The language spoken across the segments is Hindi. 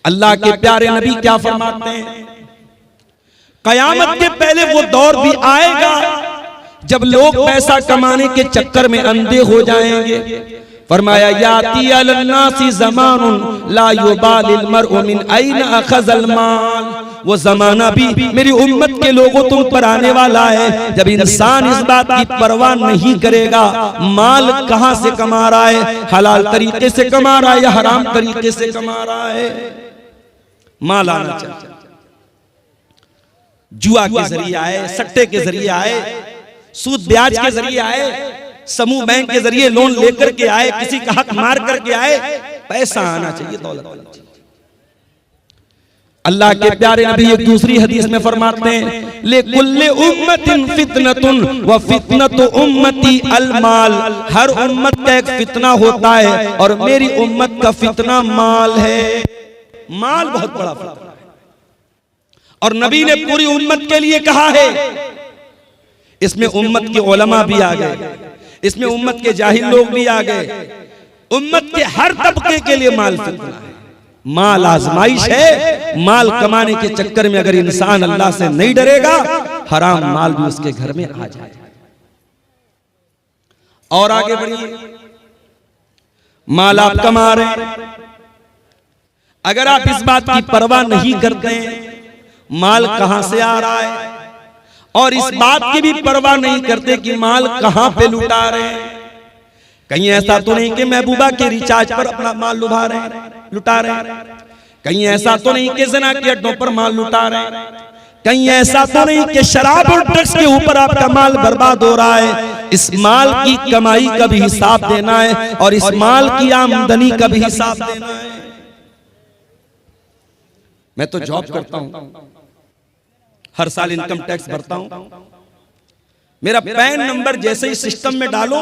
अल्लाह के प्यारे नबी क्या फरमाते हैं, कयामत के पहले वो दौर भी आएगा जब लोग पैसा कमाने के चक्कर में अंधे हो जाएंगे। फरमाया याती अलन्नासी ज़मानुन ला युबालिल मर्उ मिन ऐन अखज़ल माल, वो जमाना भी मेरी उम्मत के लोगों तुम पर आने वाला है जब इंसान इस बात की परवाह नहीं करेगा माल कहां से कमा रहा है, हलाल तरीके से कमा रहा है या हराम तरीके से कमा रहा है। माल आना चाहिए, जुआ के जरिए आए, सट्टे के जरिए आए, सूद ब्याज के जरिए आए, समूह बैंक के जरिए लोन लेकर के आए, किसी का हक मार करके आए, पैसा आना चाहिए, दौलत आना चाहिए। अल्लाह के प्यारे नबी एक दूसरी हदीस में फरमाते हैं ले कुल्ले उम्मतिन फितनतुन व फितनतु उम्मती अलमाल, हर उम्मत का एक फितना होता है और मेरी उम्मत का फितना माल है। माल बहुत बड़ा फितना है और नबी ने पूरी उम्मत के लिए कहा है। इसमें उम्मत के उलमा भी आ गए, इसमें उम्मत के जाहिल लोग भी आ गए, उम्मत के हर तबके के लिए माल फितना है। माल आजमाइश है, माल कमाने के चक्कर में अगर इंसान अल्लाह से नहीं डरेगा हराम माल भी उसके घर में आ जाए। और आगे बढ़िए, माल आप कमा रहे हैं, अगर आप इस बात की परवाह नहीं करते माल कहां से आ रहा है और इस बात की भी परवाह नहीं करते कि माल कहां पे लुटा रहे हैं, कहीं ऐसा तो नहीं कि महबूबा के रिचार्ज पर अपना माल लुटा रहे हैं, कहीं ऐसा तो नहीं कि ज़िना के अड्डों पर माल लुटा रहे हैं, कहीं ऐसा तो नहीं कि शराब और ड्रग्स के ऊपर आपका माल बर्बाद हो रहा है। इस माल की कमाई का भी हिसाब देना है और इस माल की आमदनी का भी हिसाब देना है। मैं तो जॉब करता हूं, हर साल इनकम टैक्स भरता हूं, मेरा पैन नंबर जैसे ही सिस्टम में डालो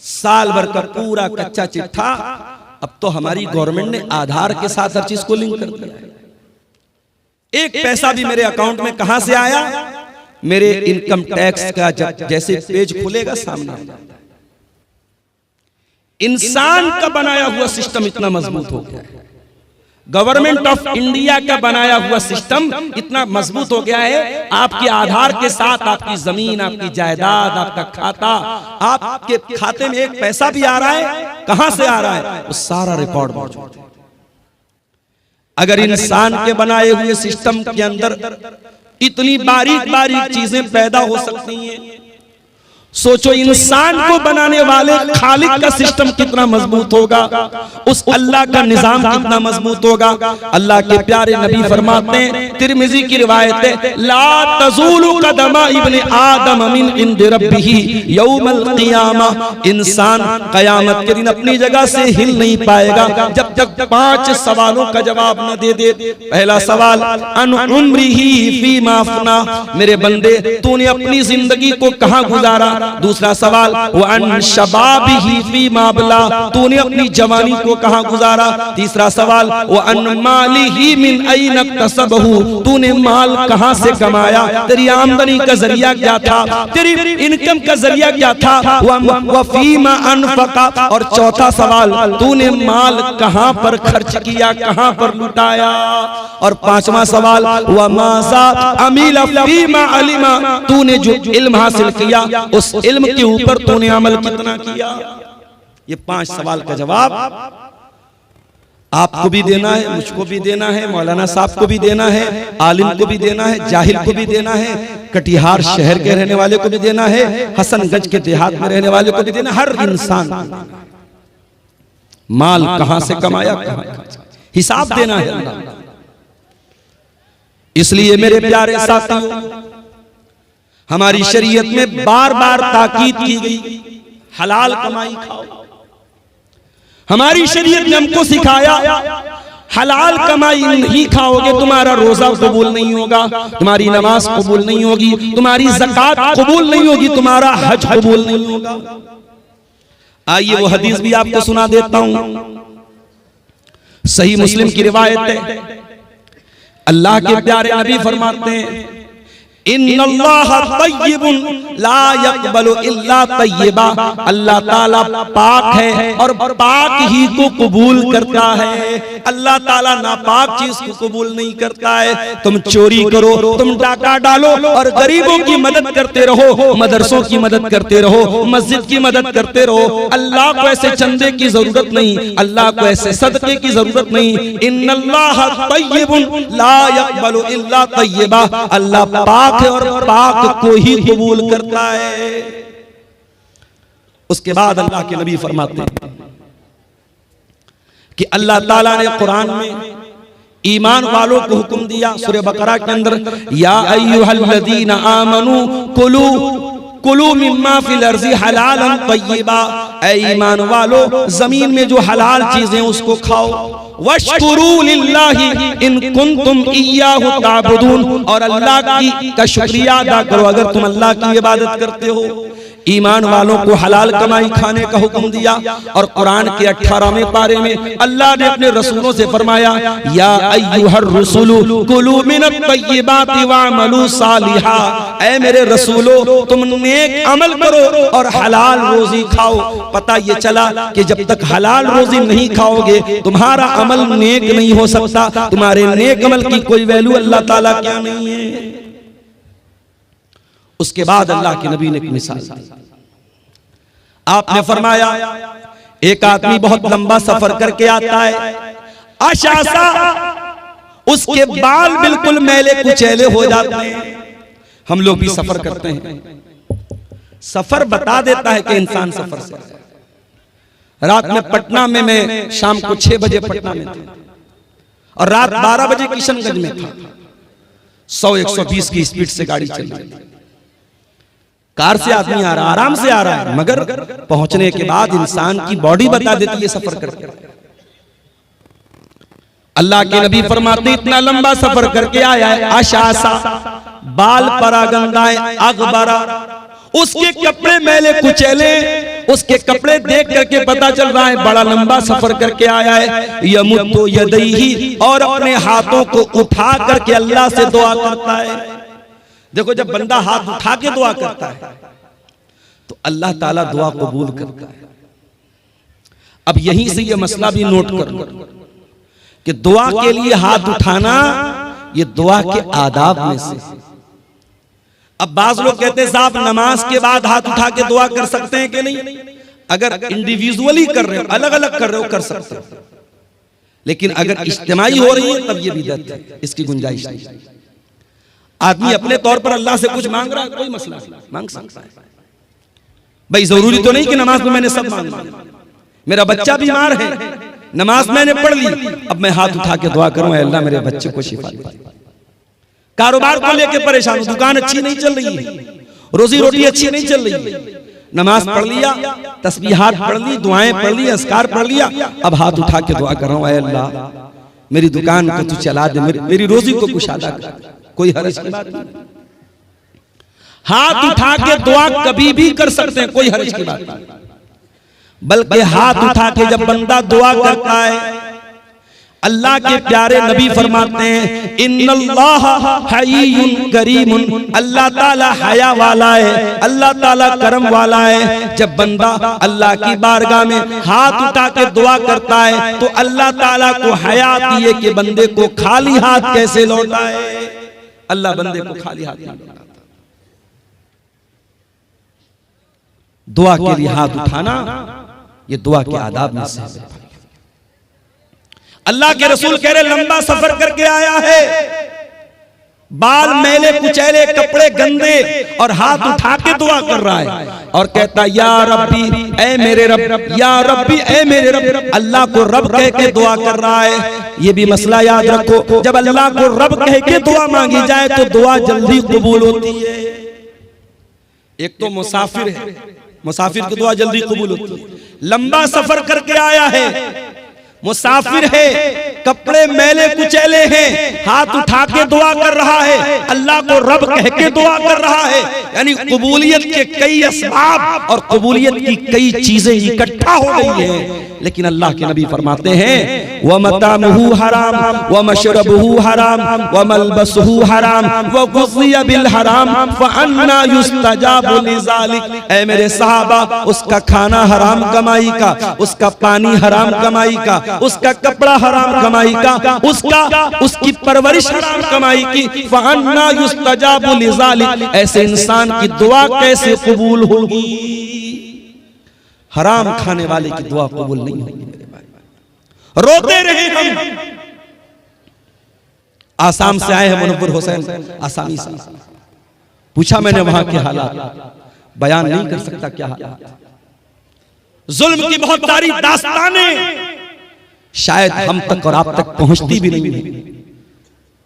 साल भर का पूरा कच्चा चिट्ठा, अब तो हमारी गवर्नमेंट ने आधार के साथ हर चीज को लिंक कर दिया है। एक पैसा भी मेरे अकाउंट में कहां से आया, मेरे इनकम टैक्स का जैसे पेज खुलेगा सामने आ जाता है। इंसान का बनाया हुआ सिस्टम इतना मजबूत हो गया है, गवर्नमेंट ऑफ इंडिया का बनाया हुआ सिस्टम इतना मजबूत हो गया है, आपके आधार के साथ आपकी जमीन, आपकी जायदाद, आपका खाता, आपके खाते में एक पैसा भी आ रहा है, कहां से आ रहा है, वो सारा रिकॉर्ड मौजूद है। अगर इंसान के बनाए हुए सिस्टम के अंदर इतनी बारीक बारीक चीजें पैदा हो सकती हैं, सोचो इंसान को बनाने वाले खालिक का सिस्टम कितना मजबूत होगा, उस अल्लाह का निजाम कितना मजबूत होगा। अल्लाह के प्यारे नबी फरमाते हैं, तिरमिजी की रिवायत है, ला तज़ूलु कदमा इब्ने आदम मिन इंद रब्बिही यौमल क़ियामा, इंसान क़यामत के दिन अपनी जगह से हिल नहीं पाएगा जब तक 5 सवालों का जवाब न दे दे। पहला सवाल अन उम्रिही फीमा अफ़ना, मेरे बंदे तूने अपनी जिंदगी को कहां गुजारा। दूसरा सवाल वन शबाबिही फीमा अबला, तूने अपनी जवानी को कहां गुजारा। तीसरा सवाल वन मालिही मिन ऐन इक्तसबहू, तूने माल कहां से कमाया, तेरी आमदनी का जरिया क्या था, तेरी इनकम का जरिया क्या था। व फीमा अनफका, और चौथा सवाल तूने माल कहां पर खर्च किया, कहां पर लुटाया। और पांचवा सवाल व माज़ा अमिला फीमा अलिमा, तूने जो इल्म हासिल किया उस इल्म के ऊपर तूने अमल कितना किया। ये 5 सवाल का जवाब आपको भी देना है, मुझको भी देना है, मौलाना साहब को भी देना है, आलिम को भी देना है, जाहिल को भी देना है, कटिहार शहर के रहने वाले को भी देना है, हसनगंज के देहात में रहने वाले को भी देना, हर इंसान माल कहां से कमाया, हिसाब देना है। इसलिए मेरे प्यारे साथियों, हमारी शरीयत में बार बार ताकीद की गई हलाल कमाई खाओ। हमारी शरीयत ने हमको सिखाया हलाल कमाई नहीं खाओगे तुम्हारा रोजा कबूल नहीं होगा, तुम्हारी नमाज कबूल नहीं होगी, तुम्हारी ज़कात कबूल नहीं होगी, तुम्हारा हज कबूल नहीं होगा। आइए वो हदीस भी आपको सुना देता हूं, सही मुस्लिम की रिवायत है। अल्लाह के प्यारे नबी फरमाते हैं, इन्नल्लाह तय्यिबुन ला यक़बलु इल्ला तय्यिबा, अल्लाह ताला पाक है और पाक ही को कबूल करता है। अल्लाह ताला नापाक चीज को कबूल नहीं करता है। तुम चोरी करो, तुम डाका डालो और गरीबों की मदद करते रहो, मदरसों की मदद करते रहो, मस्जिद की मदद करते रहो, अल्लाह को ऐसे चंदे की जरूरत नहीं, अल्लाह को ऐसे सदके की जरूरत नहीं। इन्नल्लाह तय्यिबुन ला यक़बलु इल्ला तय्यिबा, अल्लाह पाक है और पाक को ही कबूल करता है। उसके बाद अल्लाह के नबी फरमाते हैं कि अल्लाह ताला ने कुरान में ईमान वालों को हुक्म दिया सूरह बकरा के अंदर, या अय्युहल्लज़ीना आमनू कुलू कुलू मिम्मा फिल अर्ज़ि हलालन तय्यिबा, ऐ ईमान वालो जमीन में जो हलाल चीजें उसको खाओ। वश्कुरू लिल्लाहि इन कुंतुम इय्याहु ताबुदून, और अल्लाह की का शुक्रिया अदा करो अगर तुम अल्लाह की इबादत करते हो। ईमान वालों को हलाल कमाई खाने का हुक्म दिया। और कुरान के 18वें पारे में अल्लाह ने अपने रसूलों से फरमाया, या अय्युहर रसूलु कुलू मिनत तय्यिबाति वअमलू सालिहा, ऐ मेरे रसूलो तुम नेक अमल करो और हलाल रोजी खाओ। पता ये चला कि जब तक हलाल रोजी नहीं खाओगे तुम्हारा अमल नेक नहीं हो सकता, तुम्हारे नेक अमल की कोई वैल्यू अल्लाह ताला क्या नहीं है। उसके बाद अल्लाह के नबी ने एक मिसाल दी। आपने फरमाया एक आदमी बहुत लंबा सफर करके आता है, आशासा उसके बाल बिल्कुल मैले कुचैले हो जाते हैं। हम लोग भी सफर करते हैं, सफर बता देता है कि इंसान सफर से। रात में पटना में मैं शाम को 6 बजे पटना में था और रात 12 बजे किशनगंज में था। 100-120 की स्पीड से गाड़ी चल रही थी। कार से आदमी आ रहा, आराम से आ रहा है, मगर पहुंचने के बाद इंसान की बॉडी बता देती है सफर करके। अल्लाह के नबी फरमाते इतना लंबा सफर करके आया है, आशासा बाल परागंदाए अगबरा, उसके कपड़े मैले कुचैले, उसके कपड़े देख करके पता चल रहा है बड़ा लंबा सफर करके आया है। यमुद्दु यदैहि, और अपने हाथों को उठा करके अल्लाह से दुआ करता है। देखो जब बंदा हाथ उठा के दुआ करता है तो अल्लाह ताला दुआ कबूल करता है। अब यहीं से ये मसला भी नोट कर लो कि दुआ के लिए हाथ उठाना ये दुआ के आदाब में से। अब बाज लोग कहते हैं साहब नमाज के बाद हाथ उठा के दुआ कर सकते हैं कि नहीं? अगर इंडिविजुअली कर रहे हो, अलग अलग कर रहे हो, कर सकते हो, लेकिन अगर इज्तिमाई हो रही है तब ये बिदअत है, इसकी गुंजाइश नहीं। आदमी अपने तौर पर अल्लाह से कुछ मांग रहा है, कोई मसला नहीं, मांग सकता है भाई। जरूरी तो नहीं कि नमाज में मैंने सब मांगा। मेरा बच्चा बीमार है, नमाज मैंने पढ़ ली, अब मैं हाथ उठा के दुआ करूं अल्लाह मेरे बच्चे को शिफा दे। कारोबार को लेकर परेशान हूं, दुकान अच्छी नहीं चल रही है, रोजी रोटी अच्छी नहीं चल रही है, नमाज पढ़ लिया, तस्बीहात पढ़ ली, दुआएं पढ़ ली, अस्कार पढ़ लिया, अब हाथ उठा के दुआ कर रहा हूं अल्लाह मेरी दुकान को तू चला दे, मेरी रोजी को कुशादा कर। कोई हर्ज की बात नहीं, हाथ उठा के दुआ कभी भी कर सकते हैं, कोई हर्ज की बात नहीं। बल्कि हाथ उठा के जब बंदा दुआ करता है, अल्लाह के प्यारे नबी फरमाते हैं इन्नल्लाह हय्युन करीमुन, अल्लाह ताला हया वाला है, अल्लाह ताला करम वाला है। जब बंदा अल्लाह की बारगाह में हाथ उठा के दुआ करता है तो अल्लाह ताला को हया आती है कि बंदे को खाली हाथ कैसे लौटाए। अल्लाह बंदे को खाली हाथ नहीं लौटाता। दुआ के लिए हाथ उठाना ये दुआ के आदाब में से है। अल्लाह के रसूल कह रहे लंबा सफर करके आया है, बाल मैले कुचैले, कपड़े गंदे, और हाथ उठा के दुआ कर रहा है और कहता या रब्बी ऐ मेरे रब, या रब्बी ऐ मेरे रब। अल्लाह को रब कह के दुआ कर रहा है। ये भी मसला याद रखो, जब अल्लाह को रब कह के दुआ मांगी जाए तो दुआ जल्दी कबूल होती है। एक तो मुसाफिर है, मुसाफिर की दुआ जल्दी कबूल होती है। लंबा सफर करके आया है, मुसाफिर है, कपड़े मैले कुचैले हैं, हाथ उठा के दुआ कर रहा है, अल्लाह को रब कह के दुआ कर रहा है। यानी कबूलियत के कई असबाब और कबूलियत की कई चीजें इकट्ठा हो गई हैं। लेकिन अल्लाह के नबी फरमाते हैं व मतामुहु हराम व मशरबुहु हराम व मलबसुहु हराम व गुज़िया बिल हराम फअन्ना युस्तजाबु लिज़ालिक। ऐ मेरे सहाबा, उसका खाना हराम कमाई का, उसका पानी हराम कमाई का, उसका कपड़ा हराम कमाई का, उसकी परवरिश हराम कमाई की। फअन्ना युस्तजाबु लिज़ालिक, ऐसे इंसान की दुआ कैसे कबूल होगी? हराम खाने वाले की दुआ कबूल नहीं होगी मेरे भाई। रोते रहे हम। आसाम से आए हैं मुनव्वर हुसैन, आसामी से। पूछा मैंने वहां के हालात, बयान नहीं कर सकता क्या हालात। जुल्म की बहुत सारी दास्तानें शायद हम तक और आप तक पहुंचती भी नहीं है।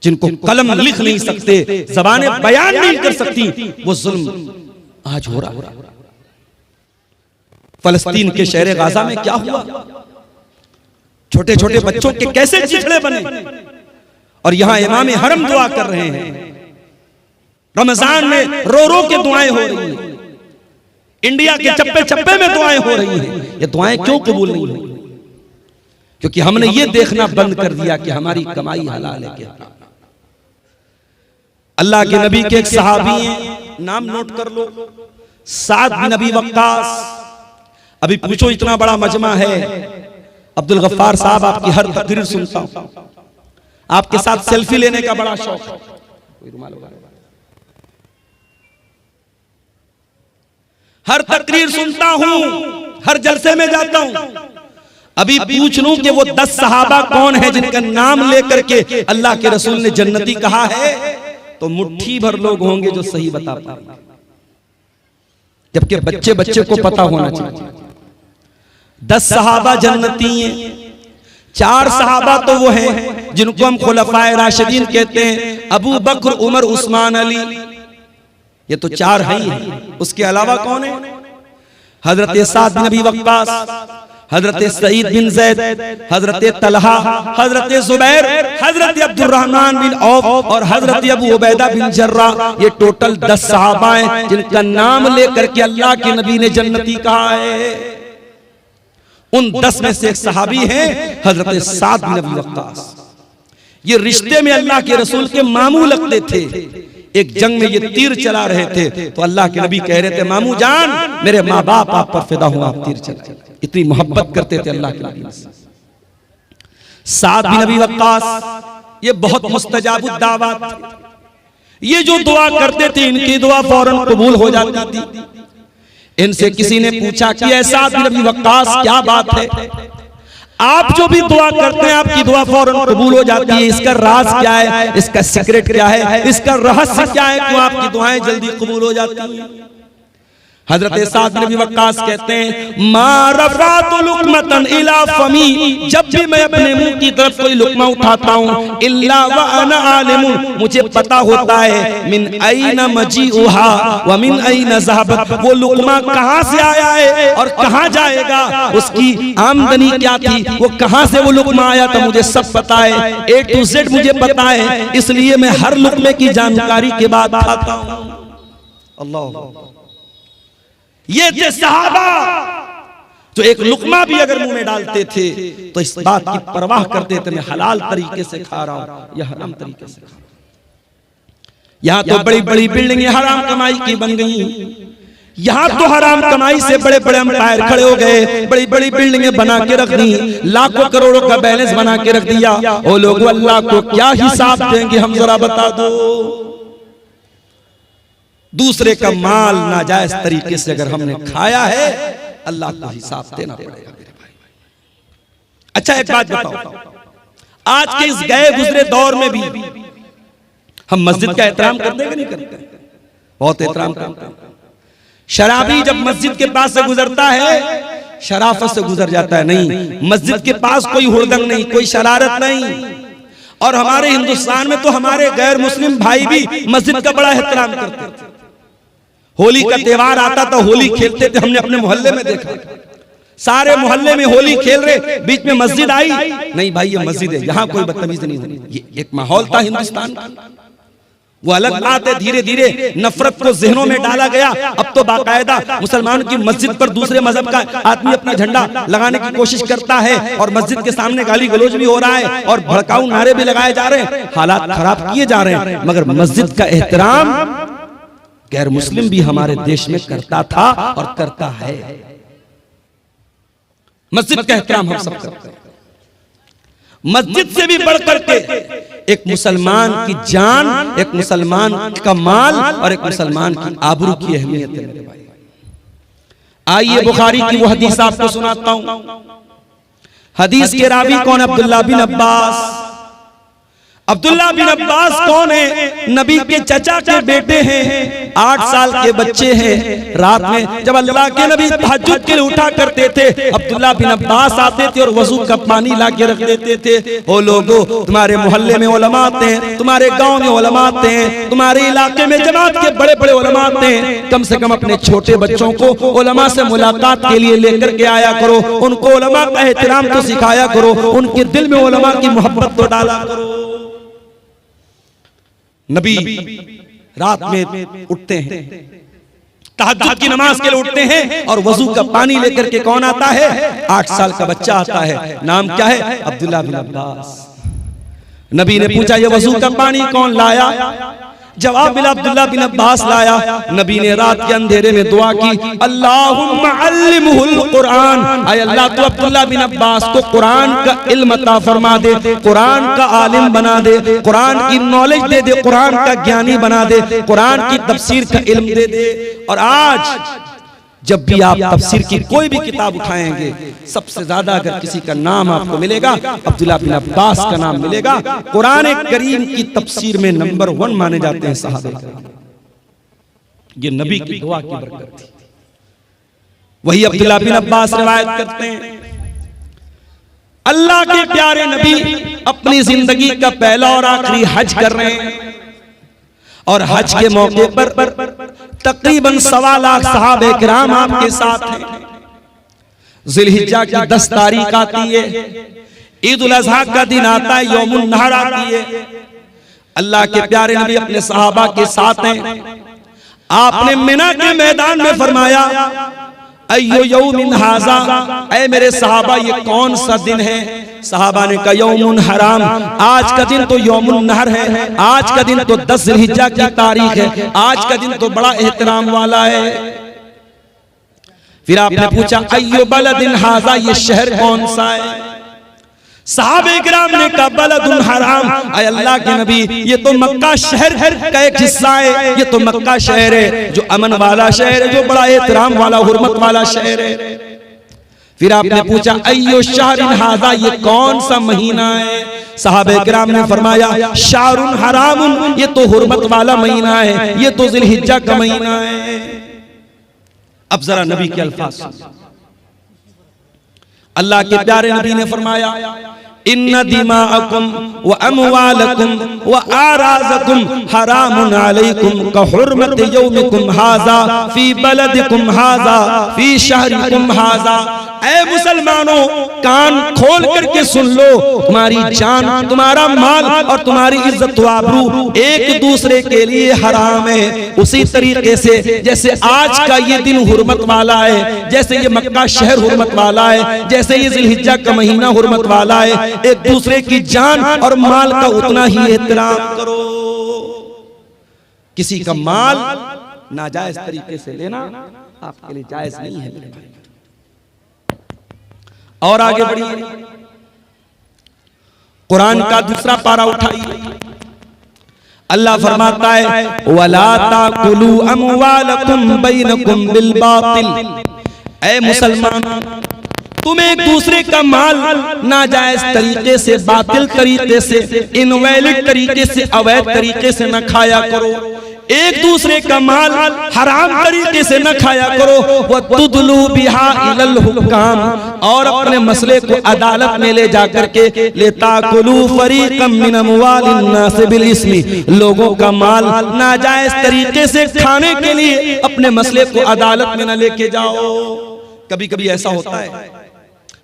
जिनको कलम लिख नहीं सकते, ज़बानें बयान नहीं कर सकती, वो जुल्म आज हो रहा है। फलस्तीन के शहर गाजा में क्या हुआ? छोटे छोटे बच्चों के कैसे चिथड़े बने, और यहां इमाम हरम दुआ कर रहे हैं। रमजान में रो रो के दुआएं हो रही हैं, इंडिया के चप्पे चप्पे में दुआएं हो रही हैं। ये दुआएं क्यों कबूल नहीं हुई? क्योंकि हमने ये देखना बंद कर दिया कि हमारी कमाई हलाल है क्या। अल्लाह के नबी के एक सहाबी हैं, नाम नोट कर लो, साद बिन अबी वक्कास। अभी पूछो, इतना बड़ा मजमा है, अब्दुल गफ्फार साहब आपकी हर तकरीर सुनता हूं, आपके साथ सेल्फी लेने का बड़ा शौक है। हर तकरीर सुनता हूं, हर जलसे में जाता हूं। अभी पूछ लूं कि वो 10 सहाबा कौन है जिनका नाम लेकर के अल्लाह के रसूल ने जन्नती कहा है, तो मुट्ठी भर लोग होंगे जो सही बता पाएंगे, जबकि बच्चे बच्चे को पता होना चाहिए। 10 सहाबा जन्नती हैं। 4 सहाबा तो वो हैं जिनको हम खुलफाए राशिदीन कहते हैं, अबू बकर, उमर, उस्मान, अली। ये तो 4 हैं। उसके अलावा कौन है? हजरत साद बिन अबी वक्कास, हजरत सईद बिन जैद, हजरत तलहा, हजरत जुबैर, हजरत अब्दुर्रहमान बिन औफ और हजरत अबू उबैदा बिन जर्रा। ये टोटल 10 सहाबा हैं जिनका नाम लेकर के अल्लाह के नबी ने जन्नती कहा है। उन 10 में से एक सहाबी हैं हजरत साद बिन अबी वक्कास। ये रिश्ते में अल्लाह के रसूल के मामू लगते थे। एक जंग में ये तीर चला रहे थे तो अल्लाह के नबी कह रहे थे, मामू जान, मेरे माँ बाप आप पर फिदा हुआ, आप तीर चलाए। इतनी मोहब्बत करते थे अल्लाह के नबी से। साद बिन अबी वक्कास ये बहुत मुस्तजाबुद दावत थे। ये जो दुआ करते थे इनकी दुआ फौरन कबूल हो जाती थी। इनसे किसी ने पूछा कि ऐसा बिन अबी वक्कास क्या बात है, आप जो भी दुआ करते हैं आपकी दुआ फौरन कबूल हो जाती है, इसका राज क्या है, इसका सीक्रेट क्या है, इसका रहस्य क्या है, क्यों आपकी दुआएं जल्दी कबूल हो जाती हैं? हजरत साद बिन अबी वक्कास कहते हैं, मा रफ़अतु लुक़मतन इला फमी, जब भी मैं अपने मुंह की तरफ कोई लुक़मा उठाता हूं, इल्ला व अना आलिमुन, मुझे पता होता है, मिन ऐना मजीउहा व मिन ऐना ज़हबत, वो लुक़मा कहां से आया है और कहां जाएगा, उसकी आमदनी क्या थी, वो कहां से वो लुक़मा आया था, मुझे सब पता है, A to Z मुझे पता है, इसलिए मैं हर लुक़मे की जानकारी के बाद खाता हूं। अल्लाह, ये थे सहाबा जो एक लुकमा भी अगर मुंह में डालते थे तो इस बात की परवाह करते थे, मैं हलाल तरीके से खा रहा हूं या हराम तरीके से खा रहा हूं। यहां तो बड़ी बड़ी बिल्डिंगें हराम कमाई की बन गई। यहां तो हराम कमाई से बड़े बड़े एम्पायर खड़े हो गए, बड़ी बड़ी बिल्डिंगें बना के रख दी, लाखों करोड़ों का बैलेंस बना के रख दिया। वो लोग अल्लाह को क्या हिसाब देंगे, हम जरा बता दो। दूसरे का माल नाजायज तरीके से अगर हमने खाया है, अल्लाह को हिसाब देना पड़ेगा मेरे भाई। अच्छा एक बात बताओ, आज के इस गए गुजरे दौर में भी हम मस्जिद का एहतराम करते हैं कि नहीं करते? बहुत एहतराम करते हैं। शराबी जब मस्जिद के पास से गुजरता है, शराफत से गुजर जाता है। नहीं, मस्जिद के पास कोई हुड़दंग नहीं, कोई शरारत नहीं। और हमारे हिंदुस्तान में तो हमारे गैर मुस्लिम भाई भी मस्जिद का बड़ा एहतराम करते थे। होली का त्योहार आता था, होली खेलते थे, हमने अपने मोहल्ले में देखा, सारे मोहल्ले में होली खेल रहे, बीच में मस्जिद आई, नहीं भाई ये मस्जिद है, यहाँ कोई बदतमीजी नहीं होनी। ये एक माहौल था हिंदुस्तान का। वो अलग बात है, धीरे धीरे नफरत को जहनों में डाला गया। अब तो बाकायदा मुसलमान की मस्जिद पर दूसरे मजहब का आदमी अपना झंडा लगाने की कोशिश करता है और मस्जिद के सामने गाली गलौज भी हो रहा है और भड़काऊ नारे भी लगाए जा रहे हैं, हालात खराब किए जा रहे हैं। मगर मस्जिद का एहतराम गैर मुस्लिम भी हमारे देश में करता था और करता है। मस्जिद का एहतराम हम सब करते हैं। मस्जिद से भी बढ़कर के एक मुसलमान की जान, एक मुसलमान का माल और एक मुसलमान की आबरू की अहमियत है मेरे भाई। आइए बुखारी की वो हदीस आपको सुनाता हूं। हदीस के रावी कौन? अब्दुल्ला बिन अब्बास। अब्दुल्ला बिन अब्बास कौन है? नबी के चचा के बेटे हैं, 8 साल के बच्चे हैं। रात में जब अल्लाह के नबी तहज्जुद के लिए उठा करते थे, अब्दुल्ला बिन अब्बास आते थे और वजू का पानी ला के रख देते थे। ओ लोगों, तुम्हारे मोहल्ले में उलमा आते हैं, तुम्हारे गांव में उलमा आते हैं, तुम्हारे इलाके में जमात के बड़े बड़े उलमा आते हैं, कम से कम अपने छोटे बच्चों को उलमा से मुलाकात के लिए लेकर के आया करो, उनको उलमा का एहतराम तो सिखाया करो, उनके दिल में उलमा की मोहब्बत तो डाला करो। नबी रात में उठते हैं, तहज्जुद की नमाज के लिए उठते हैं और वजू का पानी लेकर के कौन आता है? 8 साल का बच्चा आता है। नाम क्या है? अब्दुल्ला बिन अब्बास। नबी ने पूछा, ये वजू का पानी कौन लाया? जवाब मिला, अब्दुल्ला बिन अब्बास लाया। नबी ने रात के अंधेरे में दुआ की, अल्लाहुम्मा अल्लिमहुल कुरान, ऐ अल्लाह तू अब्दुल्ला बिन अब्बास को कुरान का इल्म अता फरमा दे, कुरान का आलिम बना दे, कुरान की नॉलेज दे दे, कुरान का ज्ञानी बना दे, कुरान की तफसीर का इल्म दे दे। और आज जब भी आप तफसीर की कोई भी किताब उठाएंगे, सबसे ज्यादा अगर किसी का नाम आपको मिलेगा, अब्दुल्ला बिन अब्बास का नाम मिलेगा। कुरान करीम की तफसीर में नंबर 1 माने जाते हैं सहाबा किराम। ये नबी की दुआ की बरकत थी। वही अब्दुल्ला बिन अब्बास रिवायत करते हैं, अल्लाह के प्यारे नबी अपनी जिंदगी का पहला और आखिरी हज कर रहे हैं और हज के मौके पर तकरीबन 1.25 लाख सहाबे किराम आपके साथ हैं। जिलहिज्जा की 10 तारीख आती है, ईद उल अज़हा का दिन आता है, यौमुन नहर आती है। अल्लाह के प्यारे नबी अपने सहाबा के साथ हैं। आपने मिना के मैदान में फरमाया, अय्यो यौमिन हाज़ा, ऐ मेरे सहाबा ये कौन सा दिन है? सहाबा ने कहा, यौमुन हराम, आज का दिन तो यौमुन नहर है, आज का दिन तो 10 जिलहिज्जा की तारीख है, आज का दिन तो बड़ा एहतराम वाला है। फिर आपने पूछा, अय्यो बलदिन हाज़ा, ये शहर कौन सा है? सहाबे किराम ने कहा, बलदुन हराम, ऐ अल्लाह के नबी ये तो मक्का शहर का एक हिस्सा है, ये तो मक्का शहर है जो अमन वाला शहर है, जो बड़ा एहतराम वाला हुर्मत वाला शहर है। फिर आपने पूछा, अय्यो शहरिन हाज़ा, ये कौन सा महीना है? सहाबे किराम ने फरमाया, शाहरुन हरामुन, ये तो हुर्मत वाला महीना है, ये तो जिलहिज्जा का महीना है। अब जरा नबी के अल्फाज सुनिए। अल्लाह के प्यारे नबी ने फरमाया, इन्ना दिमाअकुम व अमवालकुम व आराज़कुम हरामुन अलैकुम का हुर्मत यौमिकुम हाज़ा फी बलदिकुम हाज़ा फी शहरिकुम हाज़ा। ऐ मुसलमानों, कान खोल करके सुन लो, तुम्हारी जान, तुम्हारा माल और तुम्हारी इज्जत व आबरू एक दूसरे के लिए हराम है। उसी तरीके से जैसे आज का ये दिन हुर्मत वाला है, जैसे ये मक्का शहर हुर्मत वाला है, जैसे ये जिलहिज्जा का महीना हुर्मत वाला है, एक दूसरे की जान और माल का उतना ही एहतराम करो। किसी का माल नाजायज तरीके से लेना आपके लिए जायज नहीं है मेरे भाई। और आगे बढ़िए, कुरान का दूसरा पारा उठाइए। अल्लाह फरमाता है, वला ताकुलू अमवालकुम बैनकुम बिल बातिल। ऐ मुसलमान, तुम एक दूसरे का माल नाजायज तरीके से, बातिल तरीके से, इनवैलिड तरीके से, अवैध तरीके से न खाया करो। एक दूसरे का माल हराम तरीके से न खाया करो। वह तुदलू बिहा इलल हुक्काम, और अपने मसले को अदालत में ले जाकर के लेताकुलू फरीकम मिन अमवालिन नास बिल इस्मी, लोगों का माल नाजायज तरीके से खाने के लिए अपने मसले को अदालत में न लेके जाओ। कभी कभी ऐसा होता है,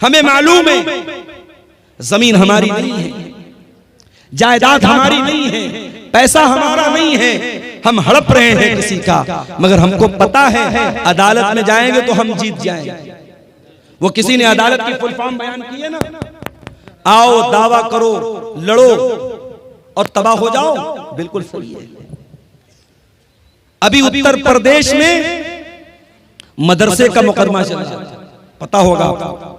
हमें मालूम है जमीन हमारी नहीं है, जायदाद हमारी नहीं है, पैसा हमारा नहीं है, हम हड़प रहे हैं किसी का, मगर हमको पता है अदालत में जाएंगे तो हम जीत जाएंगे। वो किसी ने अदालत की फुल फॉर्म बयान की है ना, आओ दावा करो, लड़ो और तबाह हो जाओ, बिल्कुल सही है। अभी उत्तर प्रदेश में मदरसे का मुकदमा चल रहा है, पता होगा आपको।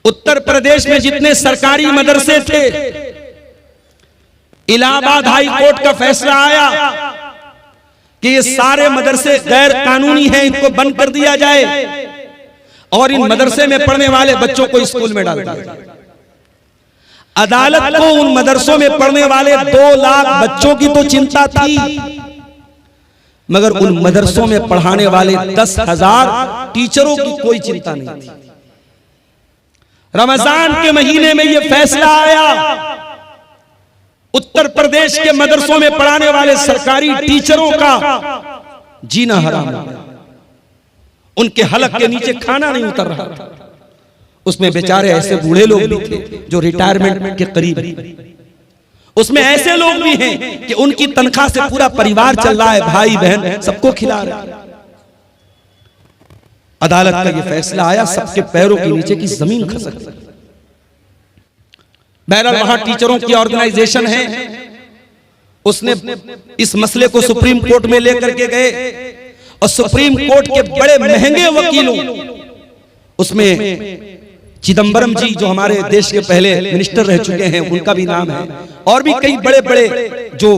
उत्तर प्रदेश में जितने सरकारी मदरसे थे, इलाहाबाद हाई कोर्ट का फैसला आया कि ये सारे मदरसे गैर कानूनी हैं, इनको बंद कर दिया जाए और इन मदरसे में पढ़ने वाले बच्चों को स्कूल में डाल दिया जाए। अदालत को उन मदरसों में पढ़ने वाले 2 लाख बच्चों की तो चिंता थी, मगर उन मदरसों में पढ़ाने वाले 10,000 टीचरों की कोई चिंता नहीं थी। रमजान के महीने में यह फैसला आया, उत्तर प्रदेश के मदरसों में पढ़ाने वाले सरकारी टीचरों का जीना हराम हो गया। उनके हलक के नीचे खाना नहीं उतर रहा था। उसमें बेचारे ऐसे बूढ़े लोग भी थे जो रिटायरमेंट के करीब, उसमें ऐसे लोग भी हैं कि उनकी तनख्वाह से पूरा परिवार चल रहा है, भाई बहन सबको खिला रहा है। अदालत का यह फैसला आया, सबके पैरों के नीचे की जमीन खसक गई। बहरहाल वहां टीचरों की ऑर्गेनाइजेशन है, उसने इस मसले को सुप्रीम कोर्ट में लेकर के गए और सुप्रीम कोर्ट के बड़े महंगे वकीलों, उसमें चिदंबरम जी जो हमारे देश के पहले मिनिस्टर रह चुके हैं, उनका भी नाम है, और भी कई बड़े बड़े जो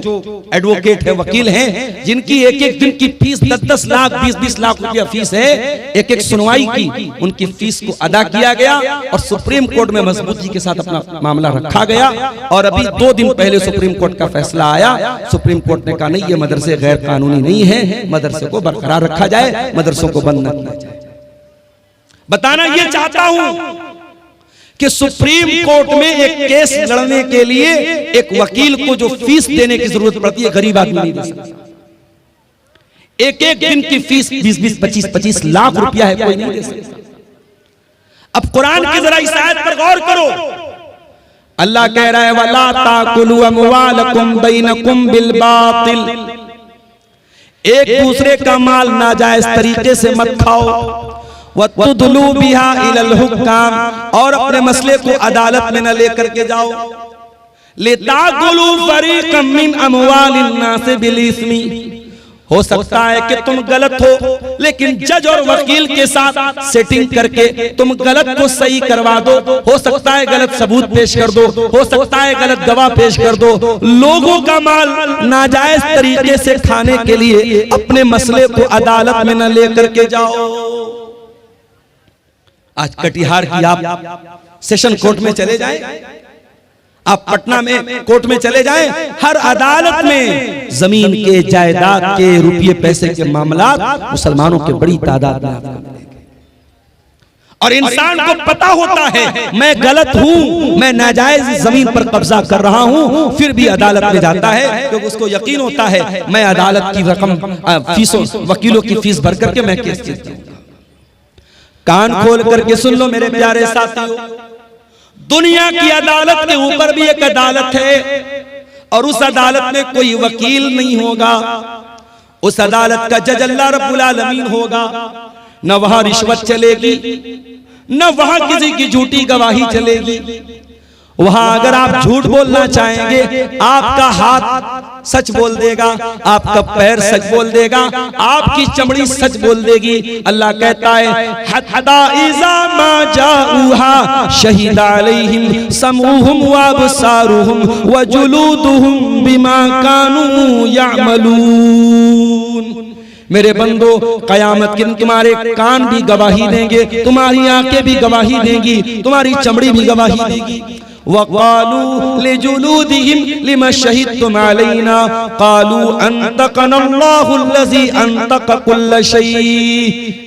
एडवोकेट हैं, वकील हैं, जिनकी एक एक दिन की फीस 10-10 लाख 20-20 लाख रुपया फीस है। एक एक सुनवाई की उनकी फीस को अदा किया गया और सुप्रीम कोर्ट में मजबूती के साथ अपना मामला रखा गया। और अभी 2 दिन पहले सुप्रीम कोर्ट का फैसला आया। सुप्रीम कोर्ट ने कहा नहीं, ये मदरसे गैर कानूनी नहीं है, मदरसे को बरकरार रखा जाए, मदरसों को बंद न किया जाए। बताना ये चाहता हूं कि सुप्रीम कोर्ट में एक केस लड़ने के लिए एक वकील को जो फीस देने की जरूरत पड़ती है, गरीब आदमी नहीं दे सकता। एक एक दिन की फीस 20-20, 25-25 लाख रुपया है, कोई नहीं दे सकता। अब कुरान की जरा इस आयत पर गौर करो। अल्लाह कह रहा है वला ताकुलू अमवालकुम बैनकुम बिल बातिल, एक दूसरे का माल नाजायज तरीके से मत खाओ। वतुदलू बिहा इलल हुक्काम, और अपने मसले को अदालत में न लेकर के जाओ। लिताकुलू फरीक़म मिन अमवालिन नास बिल इस्मी, हो सकता है कि तुम गलत हो, लेकिन जज और वकील के साथ सेटिंग करके तुम गलत को सही करवा दो। हो सकता है गलत सबूत पेश कर दो, हो सकता है गलत गवाह पेश कर दो। लोगों का माल नाजायज तरीके से खाने के लिए अपने मसले को अदालत में न लेकर के जाओ। आज कटिहार की आप सेशन कोर्ट में चले जाएं, आप पटना में कोर्ट में चले जाएं, हर अदालत में जमीन के, जायदाद के, रुपये पैसे के मामला मुसलमानों के बड़ी तादाद में आपको मिलेंगे। और इंसान को पता होता है मैं गलत हूं, मैं नाजायज जमीन पर कब्जा कर रहा हूं, फिर भी अदालत में जाता है क्योंकि उसको यकीन होता है मैं अदालत की रकम, फीसों, वकीलों की फीस भर करके मैं केस जीत जाऊंगा। कान खोल करके सुन लो मेरे प्यारे साथियों, दुनिया की अदालत के ऊपर भी एक अदालत है और उस अदालत में कोई वकील नहीं होगा। उस अदालत का जज अल्लाह रब्बुल आलमीन होगा। न वहां रिश्वत चलेगी, न वहां किसी की झूठी गवाही चलेगी। वहां अगर आप झूठ बोलना चाहेंगे, आपका हाथ सच बोल देगा, आपका पैर सच बोल देगा, आपकी चमड़ी सच बोल देगी। अल्लाह कहता है हत्ता इज़ा मा जाऊहा शहीदा अलैहिम समूहुम व अबसारुहुम व जुलूदुहुम बिमा कानू यामलून। मेरे बंदो, कयामत के दिन तुम्हारे कान भी गवाही देंगे, तुम्हारी आंखें भी गवाही देंगी, तुम्हारी चमड़ी भी गवाही देगी। वक़ालू लिजुलूदिहिम लिमा शहीदतुम अलैना क़ालू अंतक़नल्लाहुल्लज़ी अंतक़ कुल्ल शै।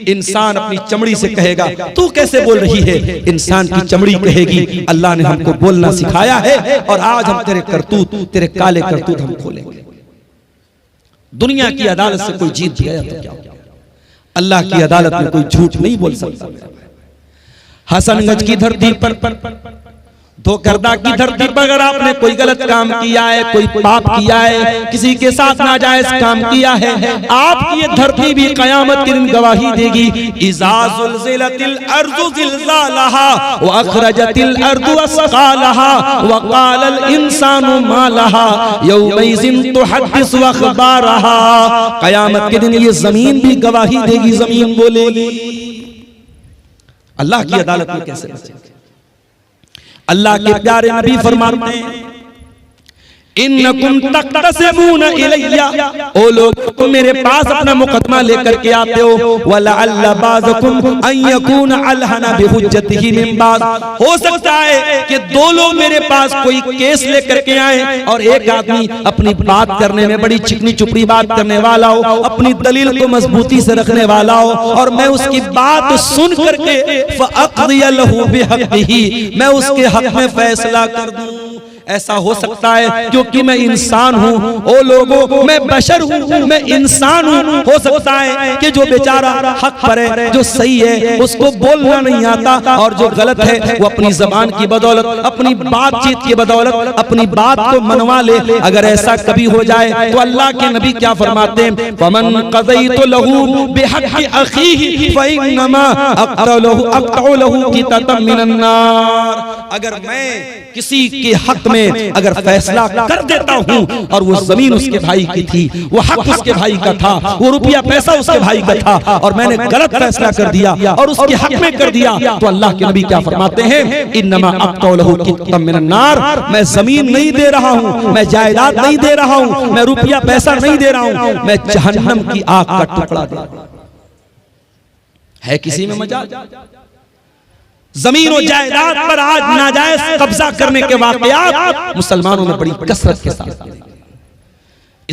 इंसान अपनी चमड़ी से कहेगा तू कैसे बोल रही है, इंसान की चमड़ी कहेगी अल्लाह ने हमको बोलना सिखाया है और आज हम तेरे करतूत, तेरे काले करतूत हम खोलेंगे। दुनिया की अदालत से कोई जीत गया तो क्या, अल्लाह की अदालत में कोई झूठ नहीं बोल सकता। हसनगंज की धरती पर तो गर्दा की धरती पर अगर आपने कोई गलत काम किया है, कोई पाप किया है, किसी के साथ नाजायज काम किया है, आपकी ये धरती भी कयामत के दिन गवाही देगी। इज़ा ज़ुल्ज़िलतिल अर्ज़ु ज़िल्ज़ालहा व अख़रजतिल अर्ज़ु असक़ालहा व क़ालल इंसानु मा लहा यौमइज़िन तुहद्दिसु अख़बारहा। कयामत के दिन ये जमीन भी गवाही देगी, जमीन बोलेगी। अल्लाह की अदालत में कैसे बचेंगे? अल्लाह के प्यारे नबी फरमाते हैं, इन्नकुम तक़तसिमूना इलैया, ओ लोग तुम मेरे पास अपना मुकदमा लेकर के आते हो, वलअल्ल बाज़कुम अन यकूना अलहना बिहुज्जतिही मिन बाज़, हो सकता है कि दो लोग मेरे पास कोई केस लेकर के आए और एक आदमी अपनी बात करने में बड़ी चिकनी चुपड़ी बात करने वाला हो, अपनी दलील को मजबूती से रखने वाला हो, और मैं उसकी बात सुन करके फ़अक़ज़िय लहू बिहक़्क़िही, मैं उसके हक में फैसला कर दूं। ऐसा हो सकता है क्योंकि मैं इंसान हूँ। ओ लोगों, मैं बशर हूँ, मैं इंसान हूँ। हो सकता है कि जो बेचारा हक पर है, जो सही है, उसको बोलना नहीं आता, और जो गलत है वो अपनी जबान की बदौलत, अपनी बातचीत की बदौलत अपनी बात को मनवा ले। अगर ऐसा कभी हो जाए तो अल्लाह के नबी क्या फरमाते हैं, फमन क़ज़यतु लहू बिहक़्क़ि अख़ीही फ़इन्नमा अक़तअु लहू क़ितअम मिनन नार। अगर मैं किसी के हक में अगर फैसला कर देता हूं और वो जमीन उसके भाई की थी, वो हक उसके भाई का था, वो रुपया पैसा उसके भाई का था, और मैंने गलत फैसला कर दिया और उसके हक में कर दिया, तो अल्लाह के नबी क्या फरमाते हैं, इन्नमा अक़तअु लहू क़ितअम मिनन नार। मैं जमीन नहीं दे रहा हूं, मैं जायदाद नहीं दे रहा हूं, मैं रुपया पैसा नहीं दे रहा हूं, मैं जहन्नम की आग का टुकड़ा दे रहा हूं। है किसी में मजाल? जमीन और जायदाद पर आज नाजायज कब्जा करने के वाकयात मुसलमानों में बड़ी कसरत के साथ